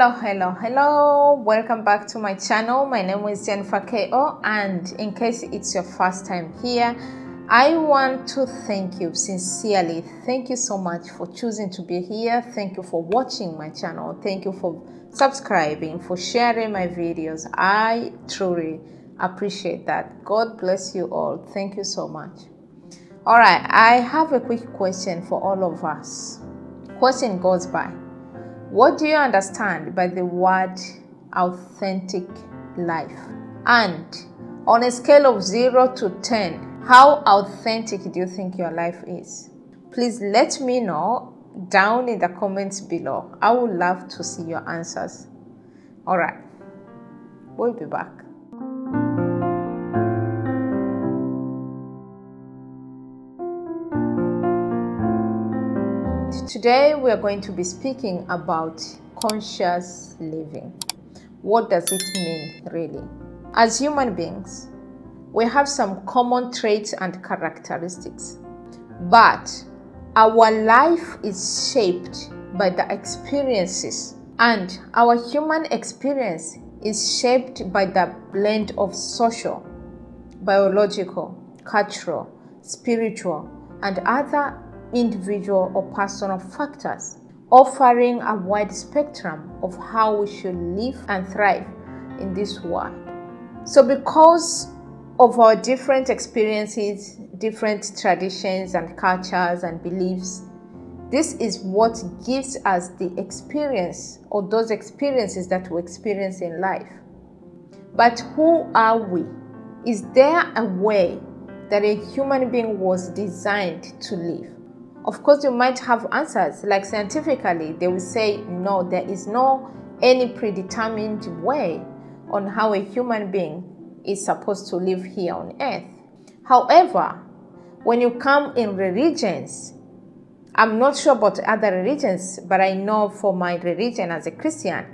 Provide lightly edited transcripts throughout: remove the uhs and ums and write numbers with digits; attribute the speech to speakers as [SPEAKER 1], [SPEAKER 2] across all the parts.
[SPEAKER 1] Hello. Welcome back to my channel. My name is Jennifer K.O, and in case it's your first time here, I want to thank you sincerely. Thank you so much for choosing to be here. Thank you for watching my channel. Thank you for subscribing, for sharing my videos. I truly appreciate that. God bless you all. Thank you so much. All right, I have a quick question for all of us. Question goes by: what do you understand by the word authentic life? And on a scale of 0 to 10, how authentic do you think your life is? Please let me know down in the comments below. I would love to see your answers. All right, we'll be back. Today we are going to be speaking about conscious living. What does it mean really? As human beings, we have some common traits and characteristics, but our life is shaped by the experiences, and our human experience is shaped by the blend of social, biological, cultural, spiritual, and other individual or personal factors, offering a wide spectrum of how we should live and thrive in this world. So because of our different experiences, different traditions and cultures and beliefs, this is what gives us the experience or those experiences that we experience in life. But who are we? Is there a way that a human being was designed to live? Of course, you might have answers, like scientifically, they will say, no, there is no any predetermined way on how a human being is supposed to live here on earth. However, when you come in religions, I'm not sure about other religions, but I know for my religion as a Christian,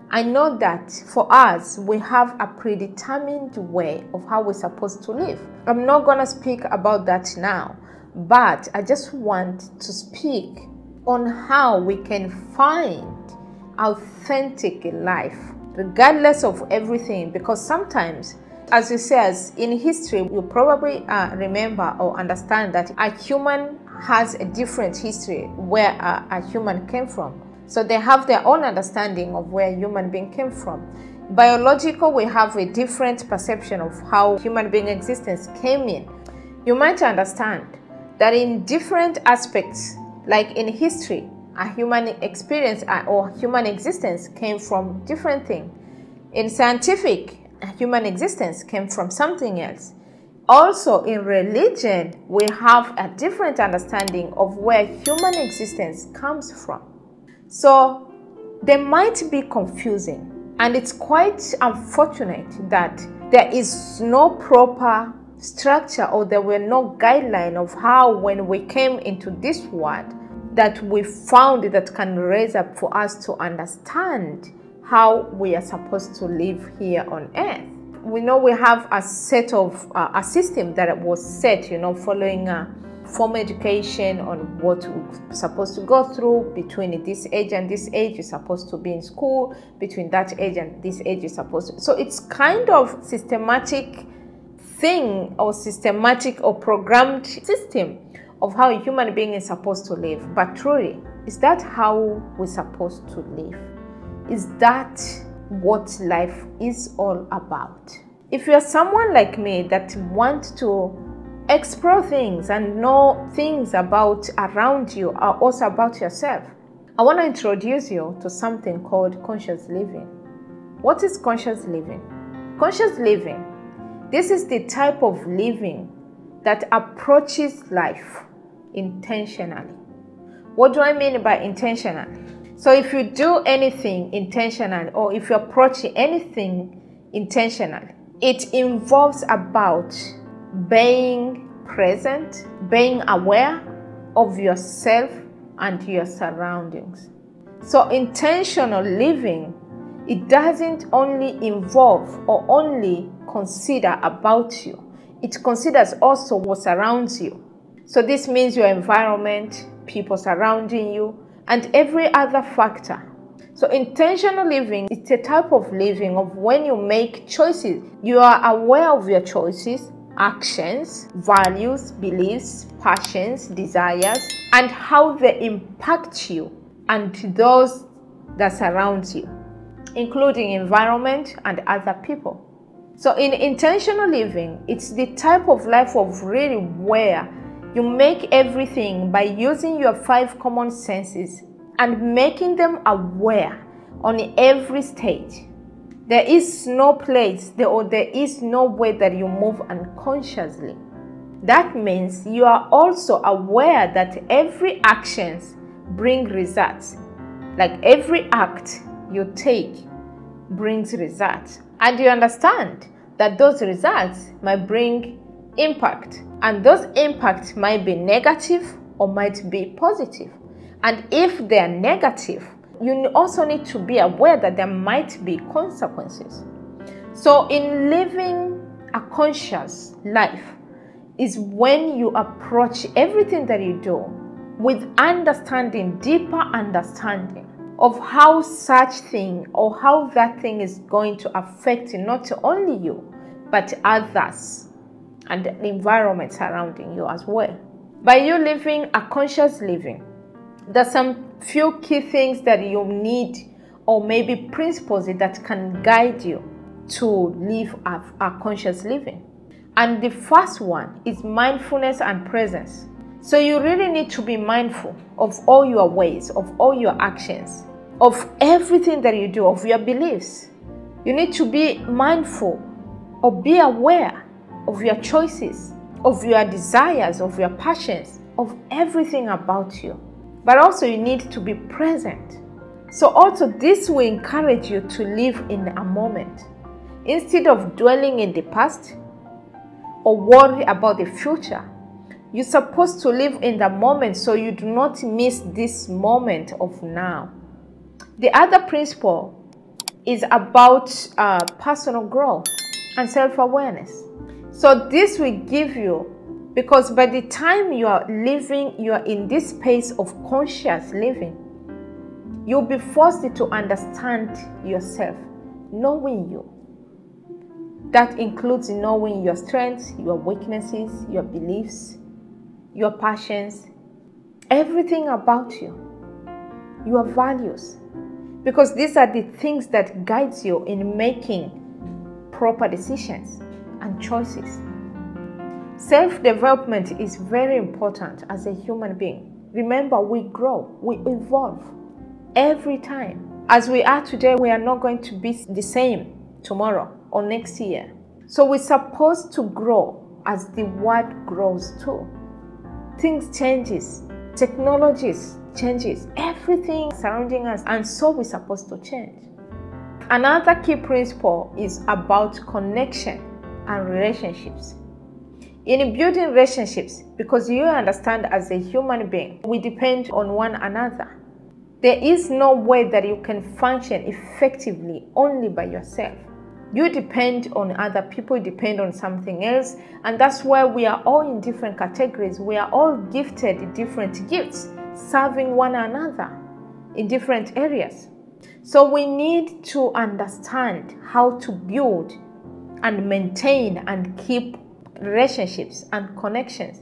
[SPEAKER 1] I know that for us, we have a predetermined way of how we're supposed to live. I'm not going to speak about that now, but I just want to speak on how we can find authentic life, regardless of everything. Because sometimes, as it says in history, you probably remember or understand that a human has a different history where a human came from. So they have their own understanding of where a human being came from. Biological, we have a different perception of how human being existence came in. You might understand that in different aspects, like in history, a human experience or human existence came from different things. In scientific, a human existence came from something else. Also in religion, we have a different understanding of where human existence comes from. So they might be confusing, and it's quite unfortunate that there is no proper structure, or there were no guideline of how, when we came into this world, that we found that can raise up for us to understand how we are supposed to live here on earth. We know we have a set of a system that was set, following formal education on what we're supposed to go through. Between this age and this age, you're supposed to be in school. Between that age and this age, you're supposed to. So it's kind of systematic thing, or systematic or programmed system of how a human being is supposed to live. But truly, is that how we're supposed to live? Is that what life is all about? If you're someone like me that wants to explore things and know things about around you, or also about yourself, I want to introduce you to something called conscious living. What is conscious living? Conscious living, this is the type of living that approaches life intentionally. What do I mean by intentional? So if you do anything intentional, or if you approach anything intentional, it involves about being present, being aware of yourself and your surroundings. So intentional living, it doesn't only involve or only consider about you. It considers also what surrounds you. So this means your environment, people surrounding you, and every other factor. So intentional living is a type of living of when you make choices. You are aware of your choices, actions, values, beliefs, passions, desires, and how they impact you and those that surround you, including environment and other people. So in intentional living, it's the type of life of really where you make everything by using your 5 common senses and making them aware on every stage. There is no place or there is no way that you move unconsciously. That means you are also aware that every actions bring results. Like every act you take brings results. And you understand that those results might bring impact. And those impacts might be negative or might be positive. And if they are negative, you also need to be aware that there might be consequences. So in living a conscious life is when you approach everything that you do with understanding, deeper understanding of how such thing or how that thing is going to affect not only you, but others and the environment surrounding you as well. By you living a conscious living, there's some few key things that you need, or maybe principles that can guide you to live a conscious living. And the first one is mindfulness and presence. So you really need to be mindful of all your ways, of all your actions, of everything that you do, of your beliefs. You need to be mindful or be aware of your choices, of your desires, of your passions, of everything about you. But also you need to be present. So also this will encourage you to live in a moment. Instead of dwelling in the past or worry about the future, you're supposed to live in the moment so you do not miss this moment of now. The other principle is about personal growth and self-awareness. So this will give you, because by the time you are in this space of conscious living, you'll be forced to understand yourself, knowing you. That includes knowing your strengths, your weaknesses, your beliefs, your passions, everything about you, your values. Because these are the things that guides you in making proper decisions and choices. Self-development is very important as a human being. Remember, we grow, we evolve every time. As we are today, we are not going to be the same tomorrow or next year. So we're supposed to grow as the world grows too. Things changes, technologies changes, everything surrounding us, and so we're supposed to change. Another key principle is about connection and relationships. In building relationships, because you understand as a human being, we depend on one another. There is no way that you can function effectively only by yourself. You depend on other people, depend on something else, and that's why we are all in different categories. We are all gifted different gifts, serving one another in different areas. So we need to understand how to build and maintain and keep relationships and connections.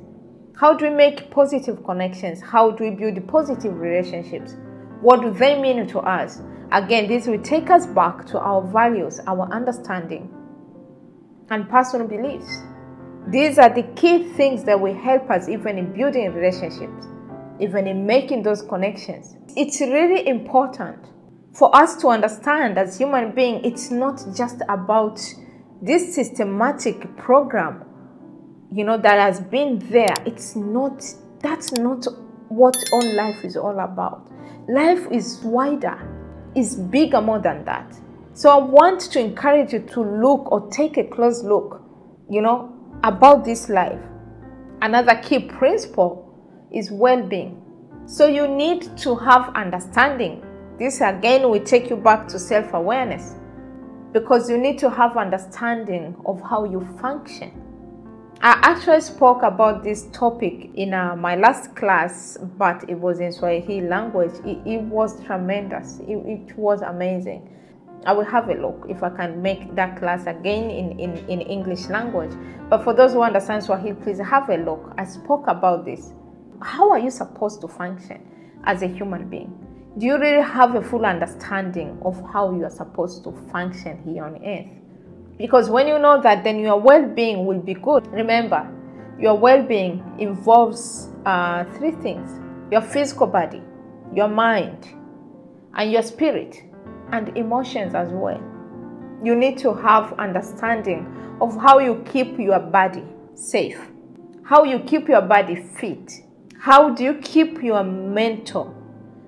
[SPEAKER 1] How do we make positive connections? How do we build positive relationships? What do they mean to us? Again, this will take us back to our values, our understanding, and personal beliefs. These are the key things that will help us even in building relationships, even in making those connections. It's really important for us to understand as human beings, it's not just about this systematic program, that has been there. That's not what all life is all about. Life is wider, is bigger more than that. So I want to encourage you to look or take a close look, about this life. Another key principle is well-being. So you need to have understanding. This again will take you back to self-awareness, because you need to have understanding of how you function I actually spoke about this topic in my last class, but it was in Swahili language. It was tremendous. It was amazing. I will have a look if I can make that class again in English language. But for those who understand Swahili, please have a look. I spoke about this. How are you supposed to function as a human being? Do you really have a full understanding of how you are supposed to function here on earth? Because when you know that, then your well-being will be good. Remember, your well-being involves three things: your physical body, your mind, and your spirit, and emotions as well. You need to have understanding of how you keep your body safe, how you keep your body fit, how do you keep your mental,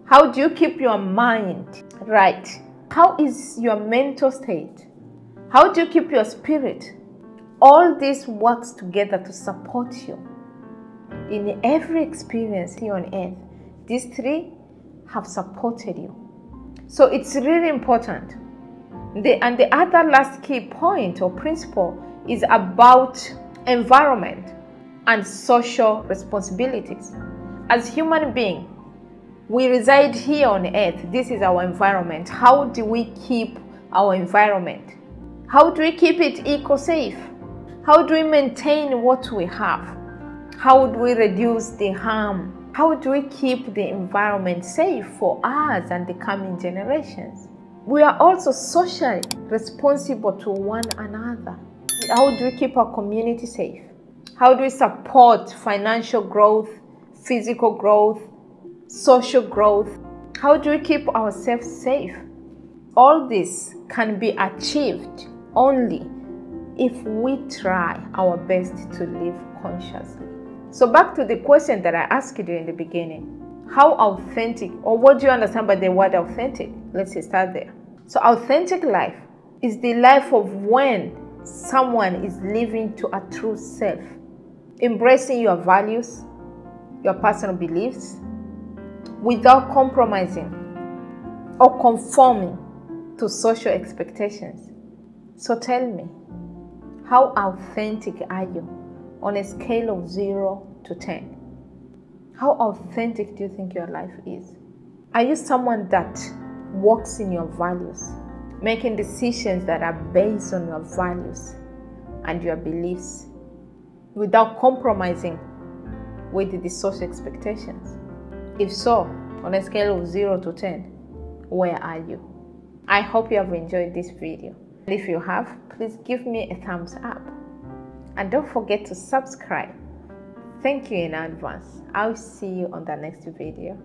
[SPEAKER 1] how do you keep your mind right, how is your mental state, how do you keep your spirit. All this works together to support you in every experience here on earth. These three have supported you. So it's really important. And the other last key point or principle is about environment and social responsibilities. As human beings, we reside here on earth. This is our environment. How do we keep our environment? How do we keep it eco-safe? How do we maintain what we have? How do we reduce the harm? How do we keep the environment safe for us and the coming generations? We are also socially responsible to one another. How do we keep our community safe? How do we support financial growth, physical growth, social growth? How do we keep ourselves safe? All this can be achieved only if we try our best to live consciously. So back to the question that I asked you in the beginning. How authentic, or what do you understand by the word authentic? Let's start there. So authentic life is the life of when someone is living to a true self, embracing your values, your personal beliefs, without compromising or conforming to social expectations. So tell me, how authentic are you on a scale of 0 to 10? How authentic do you think your life is? Are you someone that walks in your values, making decisions that are based on your values and your beliefs without compromising with the social expectations? If so, on a scale of 0 to 10, where are you? I hope you have enjoyed this video. If you have, please give me a thumbs up. And don't forget to subscribe. Thank you in advance. I'll see you on the next video.